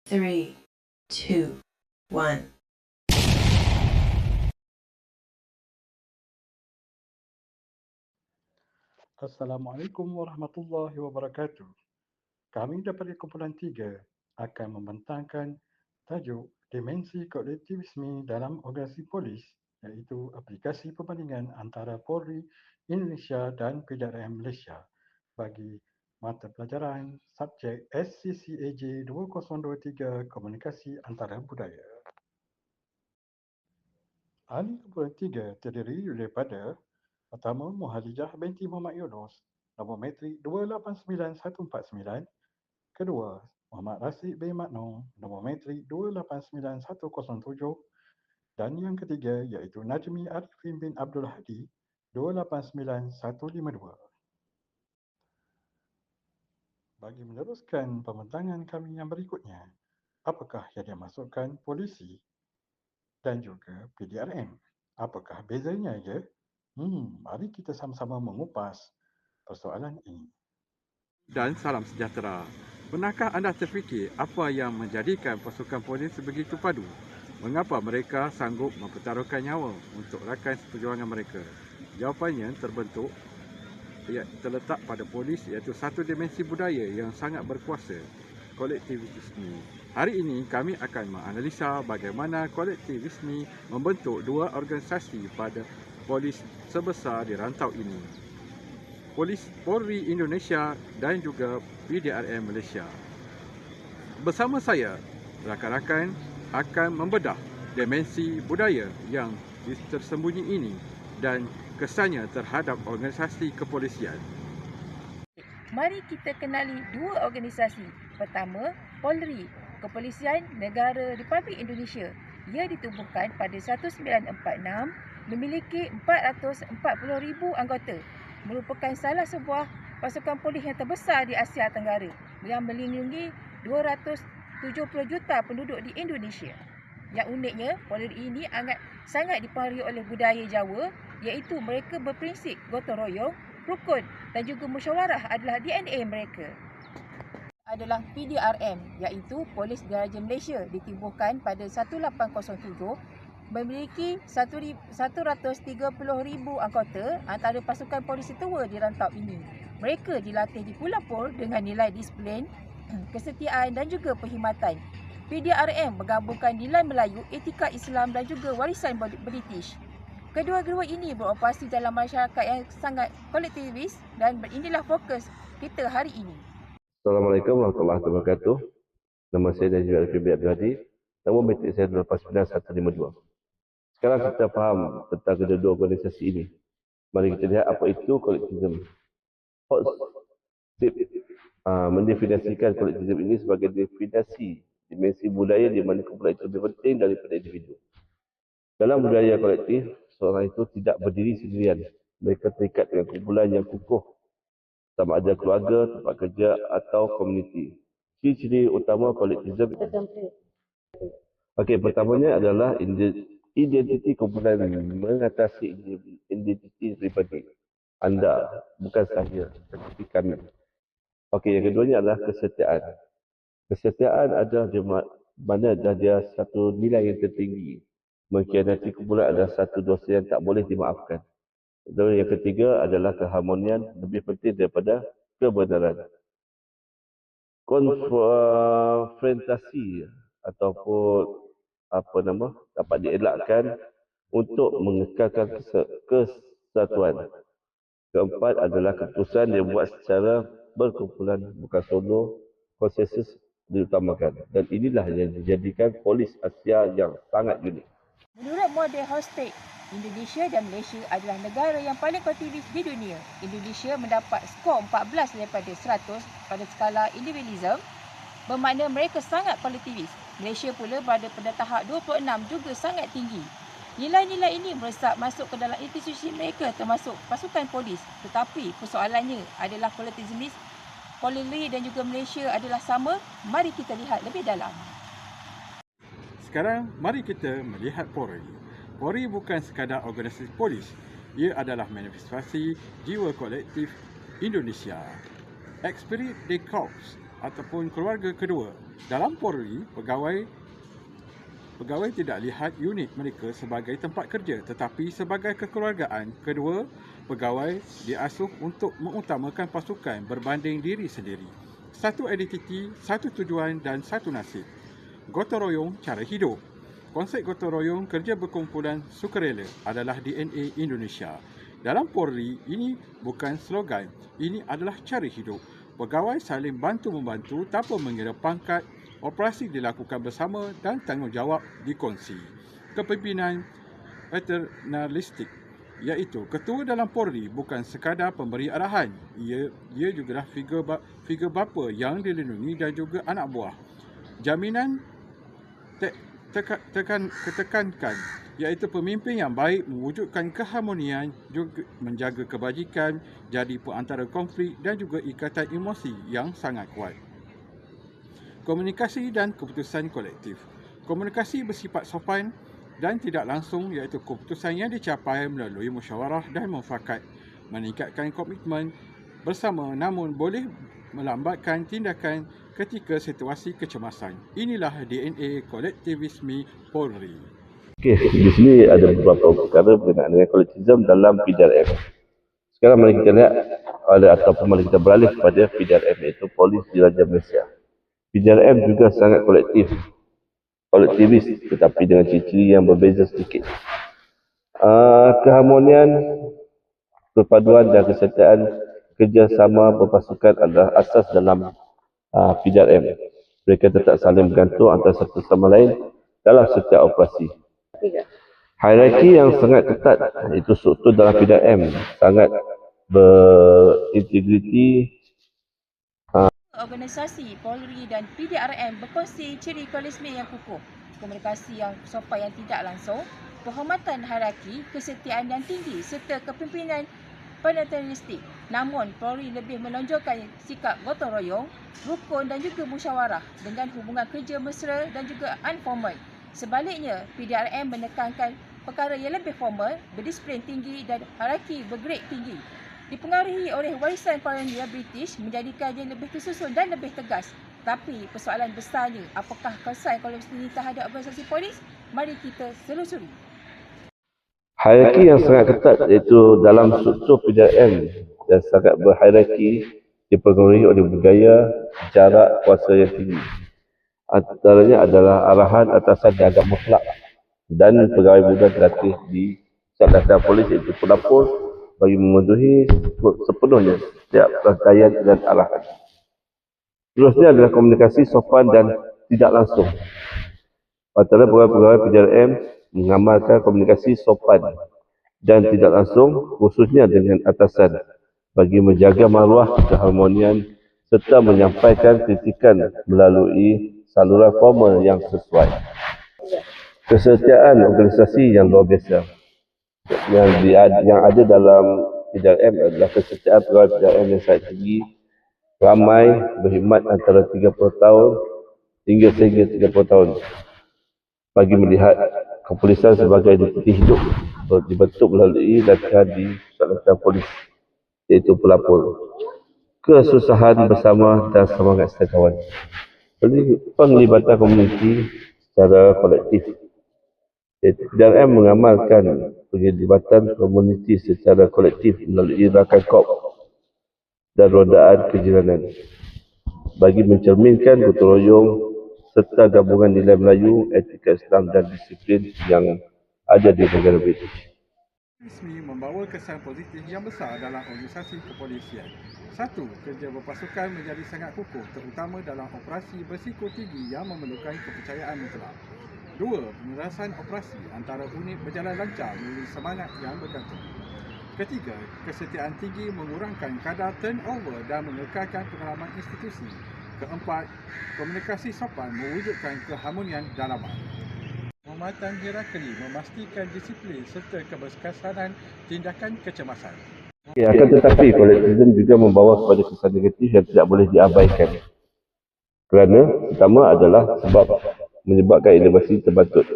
3, 2, 1. Assalamualaikum warahmatullahi wabarakatuh. Kami daripada kumpulan 3 akan membentangkan tajuk Dimensi Kolektivisme dalam Organisasi Polis, iaitu aplikasi perbandingan antara Polri Indonesia dan PDRM Malaysia bagi mata pelajaran subjek SCCAJ 2023 Komunikasi Antara Budaya. Ahli kumpulan 3 terdiri daripada pertama, Muhalijah binti Muhammad Yunus, nombor metrik 289149. Kedua, Muhammad Rasid bin Maknong, nombor metrik 289107. Dan yang ketiga iaitu Najmi Arifin bin Abdul Hadi, 289152. Bagi meneruskan pembentangan kami yang berikutnya, apakah yang dimaksudkan polisi dan juga PDRM? Apakah bezanya ya? Mari kita sama-sama mengupas persoalan ini. Dan salam sejahtera. Pernahkah anda terfikir apa yang menjadikan pasukan polis begitu padu? Mengapa mereka sanggup mempertaruhkan nyawa untuk rakan seperjuangan mereka? Jawapannya terletak pada polis, iaitu satu dimensi budaya yang sangat berkuasa, kolektivisme. Hari ini kami akan menganalisa bagaimana kolektivisme membentuk dua organisasi pada polis sebesar di rantau ini, Polri Indonesia dan juga PDRM Malaysia. Bersama saya, rakan-rakan akan membedah dimensi budaya yang tersembunyi ini dan kesannya terhadap organisasi kepolisian. Mari kita kenali dua organisasi. Pertama, Polri, Kepolisian Negara Republik Indonesia. Ia ditubuhkan pada 1946, memiliki 440,000 anggota. Merupakan salah sebuah pasukan polis yang terbesar di Asia Tenggara yang melindungi 270 juta penduduk di Indonesia. Yang uniknya, Polri ini sangat dipengaruhi oleh budaya Jawa, iaitu mereka berprinsip gotong royong, rukun dan juga musyawarah adalah DNA mereka. Adalah PDRM, iaitu Polis Diraja Malaysia, ditubuhkan pada 1807, memiliki 130,000 anggota antara pasukan polis tua di rantau ini. Mereka dilatih di Pulau Pol dengan nilai disiplin, kesetiaan dan juga perkhidmatan. PDRM menggabungkan nilai Melayu, etika Islam dan juga warisan British. Kedua-dua ini beroperasi dalam masyarakat yang sangat kolektivis dan inilah fokus kita hari ini. Assalamualaikum warahmatullahi wabarakatuh. Nama saya Najmi Arifin bin Abdul Hadi. Nombor metrik saya 299152. Sekarang kita faham tentang kedua-dua organisasi ini. Mari kita lihat apa itu kolektivisme. Mendefinisikan kolektivisme ini sebagai definisi dimensi budaya di mana kumpulan itu lebih penting daripada individu. Dalam budaya kolektif, seorang itu tidak berdiri sendirian. Mereka terikat dengan kumpulan yang kukuh, sama ada keluarga, tempat kerja atau komuniti. Ciri-ciri utama kolektivisme. Pertamanya adalah identiti kumpulan mengatasi identiti pribadi anda, bukan saya, tetapi kami. Yang keduanya adalah kesetiaan. Kesetiaan adalah mana dia satu nilai yang tertinggi. Mengkhianati kumpulan adalah satu dosa yang tak boleh dimaafkan. Dan yang ketiga adalah keharmonian, lebih penting daripada kebenaran. Konfrontasi ataupun dapat dielakkan untuk mengekalkan kesatuan. Keempat adalah keputusan yang dibuat secara berkumpulan, bukan solo. Konsensus diutamakan. Dan inilah yang dijadikan polis Asia yang sangat unik. Menurut model Hofstede, Indonesia dan Malaysia adalah negara yang paling kolektivis di dunia. Indonesia mendapat skor 14 daripada 100 pada skala individualism, bermakna mereka sangat kolektivis. Malaysia pula berada pada tahap 26 juga sangat tinggi. Nilai-nilai ini meresap masuk ke dalam institusi mereka termasuk pasukan polis. Tetapi persoalannya adalah kolektivisme Polri dan juga Malaysia adalah sama. Mari kita lihat lebih dalam. Sekarang, mari kita melihat Polri. Polri bukan sekadar organisasi polis. Ia adalah manifestasi jiwa kolektif Indonesia. Esprit de corps ataupun keluarga kedua. Dalam Polri, pegawai tidak lihat unit mereka sebagai tempat kerja tetapi sebagai kekeluargaan. Kedua, pegawai diasuh untuk mengutamakan pasukan berbanding diri sendiri. Satu identiti, satu tujuan dan satu nasib. Gotong royong cara hidup. Konsep gotong royong kerja berkumpulan sukarela adalah DNA Indonesia. Dalam Polri, ini bukan slogan, ini adalah cara hidup. Pegawai saling bantu-membantu tanpa mengira pangkat, operasi dilakukan bersama dan tanggungjawab dikongsi. Kepimpinan paternalistik, iaitu ketua dalam Polri bukan sekadar pemberi arahan, ia juga figur bapa yang dilindungi dan juga anak buah. Jaminan ketekankan, iaitu pemimpin yang baik mewujudkan keharmonian, juga menjaga kebajikan, jadi perantara konflik dan juga ikatan emosi yang sangat kuat. Komunikasi dan keputusan kolektif. Komunikasi bersifat sopan dan tidak langsung, iaitu keputusan yang dicapai melalui musyawarah dan mufakat, meningkatkan komitmen bersama namun boleh melambatkan tindakan ketika situasi kecemasan. Inilah DNA kolektivisme Polri. Okey, di sini ada beberapa perkara berkenaan dengan kolektivisme dalam PDRM. Sekarang mari kita lihat mari kita beralih kepada PDRM, iaitu Polis Diraja Malaysia. PDRM juga sangat kolektivis tetapi dengan ciri-ciri yang berbeza sedikit. Keharmonian, perpaduan dan kesetiaan kerjasama berpasukan adalah asas dalam PDRM. Mereka tetap saling bergantung antara satu sama lain dalam setiap operasi. Hierarki yang sangat ketat, itu struktur dalam PDRM sangat berintegriti. Organisasi Polri dan PDRM berkongsi ciri kolektivisme yang kukuh, komunikasi yang sopan yang tidak langsung, penghormatan hierarki, kesetiaan yang tinggi serta kepimpinan paternalistik. Namun, Polri lebih menonjolkan sikap gotong royong, rukun dan juga musyawarah dengan hubungan kerja mesra dan juga informal. Sebaliknya, PDRM menekankan perkara yang lebih formal, berdisiplin tinggi dan hierarki bergrade tinggi. Dipengaruhi oleh warisan kolonial British menjadikannya lebih tersusun dan lebih tegas. Tapi persoalan besarnya, apakah kesan kolonial ini terhadap organisasi polis? Mari kita selusuri. Hierarki yang sangat ketat iaitu dalam struktur PDRM yang sangat berhierarki dipengaruhi oleh budaya jarak kuasa yang tinggi. Antaranya adalah arahan atasan yang agak mutlak dan pegawai muda dilatih di Jabatan Polis iaitu pelapor bagi memenuhi sepenuhnya setiap rangkaian dan arahan. Seterusnya adalah komunikasi sopan dan tidak langsung. Antara pegawai-pegawai PDRM mengamalkan komunikasi sopan dan tidak langsung khususnya dengan atasan bagi menjaga maruah keharmonian serta menyampaikan kritikan melalui saluran formal yang sesuai. Kesetiaan organisasi yang luar biasa yang ada dalam PDRM adalah kesetiaan pegawai PDRM yang sangat tinggi, ramai, berkhidmat antara 30 tahun hingga sehingga 30 tahun. Bagi melihat kepolisian sebagai identiti hidup dibentuk melalui latihan di Jabatan Polis iaitu pelapor, kesusahan bersama dan semangat setiakawan. Penglibatan komuniti secara kolektif. PDRM mengamalkan penglibatan komuniti secara kolektif melalui rakan kop dan rodaan kejiranan bagi mencerminkan gotong royong serta gabungan nilai Melayu, etika Islam dan disiplin yang ada di negara British. Kolektivisme membawa kesan positif yang besar dalam organisasi kepolisian. 1. Kerja berpasukan menjadi sangat kukuh terutama dalam operasi berisiko tinggi yang memerlukan kepercayaan mutlak. 2. Penyelesaian operasi antara unit berjalan lancar melalui semangat yang bergantung. 3. Kesetiaan tinggi mengurangkan kadar turnover dan mengekalkan pengalaman institusi. 4. Komunikasi sopan mewujudkan keharmonian dalaman. Penghormatan hierarki memastikan disiplin serta keberkesanan tindakan kecemasan. Akan tetapi kolektivisme juga membawa kepada kesan negatif yang tidak boleh diabaikan. Kerana pertama adalah menyebabkan inovasi terbatut.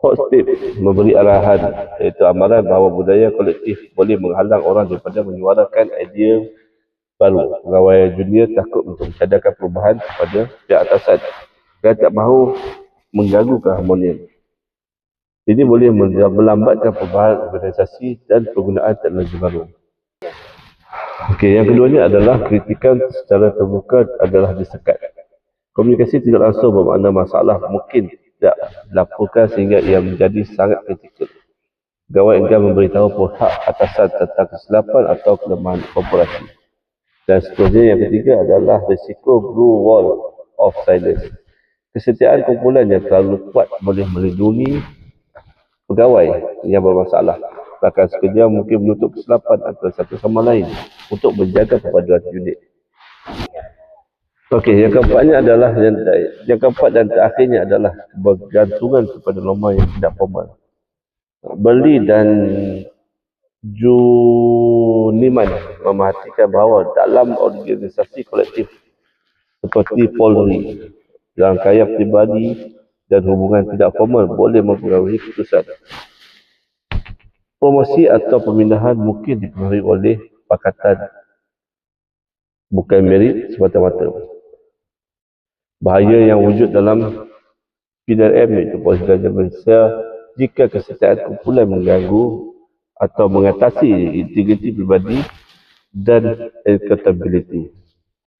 Hot step memberi arahan iaitu amaran bahawa budaya kolektif boleh menghalang orang daripada menyuarakan idea baru. Pegawai junior takut untuk mencadangkan perubahan kepada pihak atasan dan tak mahu mengganggu keharmonian. Ini boleh melambatkan perubahan organisasi dan penggunaan teknologi baru. Okey, yang keduanya adalah kritikan secara terbuka adalah disekat. Komunikasi tidak langsung bermakna masalah mungkin tidak dilaporkan sehingga ia menjadi sangat kritikal. Pegawai enggan memberitahu pihak atasan tentang kesilapan atau kelemahan korporasi. Dan seterusnya, yang ketiga adalah risiko blue wall of silence. Kesetiaan kumpulan yang terlalu kuat boleh melindungi pegawai yang bermasalah. Bahkan sekerja mungkin menutup kesilapan antara satu sama lain untuk menjaga perpaduan unit. Okey, yang keempatnya adalah yang keempat dan terakhirnya adalah bergantungan kepada norma yang tidak formal. Berli dan Juniman memerhatikan bahawa dalam organisasi kolektif seperti Polri, rangkaian pribadi dan hubungan tidak formal boleh mempengaruhi keputusan. Promosi atau pemindahan mungkin dipengaruhi oleh pakatan, bukan merit semata-mata. Bahaya yang wujud dalam PDRM iaitu Polis Gabungan Malaysia jika kesetiaan kumpulan mengganggu atau mengatasi integriti pribadi dan accountability.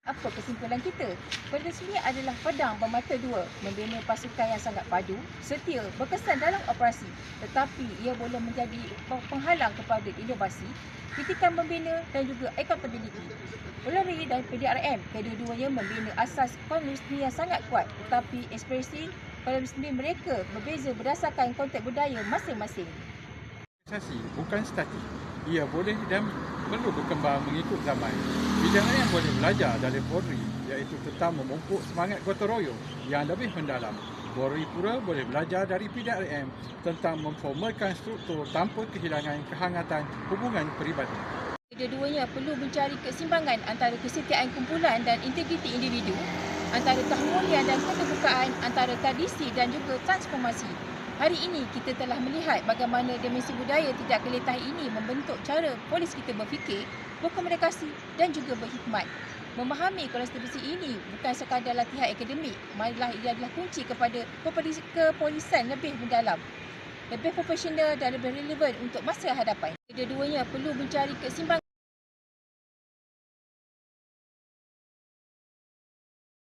Apa kesimpulan kita? Benda sendiri adalah pedang bermata dua, membina pasukan yang sangat padu, setia, berkesan dalam operasi, tetapi ia boleh menjadi penghalang kepada inovasi, kritikan membina dan juga accountability. Polri dan PDRM, kedua-duanya membina asas komunisme yang sangat kuat, tetapi ekspresi komunisme mereka berbeza berdasarkan konteks budaya masing-masing. Organisasi bukan statik. Ia boleh dan perlu berkembang mengikut zaman. Bidang yang boleh belajar dari Polri iaitu tentang memupuk semangat gotong royong yang lebih mendalam. Polri pula boleh belajar dari PDRM tentang memformalkan struktur tanpa kehilangan kehangatan hubungan peribadi. Kedua-duanya perlu mencari keseimbangan antara kesetiaan kumpulan dan integriti individu, antara keharmonian dan keterbukaan, antara tradisi dan juga transformasi. Hari ini kita telah melihat bagaimana dimensi budaya tidak keletahan ini membentuk cara polis kita berfikir, berkomunikasi dan juga berhikmat. Memahami konsepsi ini bukan sekadar latihan akademik, malah ia adalah kunci kepada kepolisian lebih mendalam, lebih profesional dan lebih relevan untuk masa hadapan. Kedua-duanya perlu mencari keseimbangan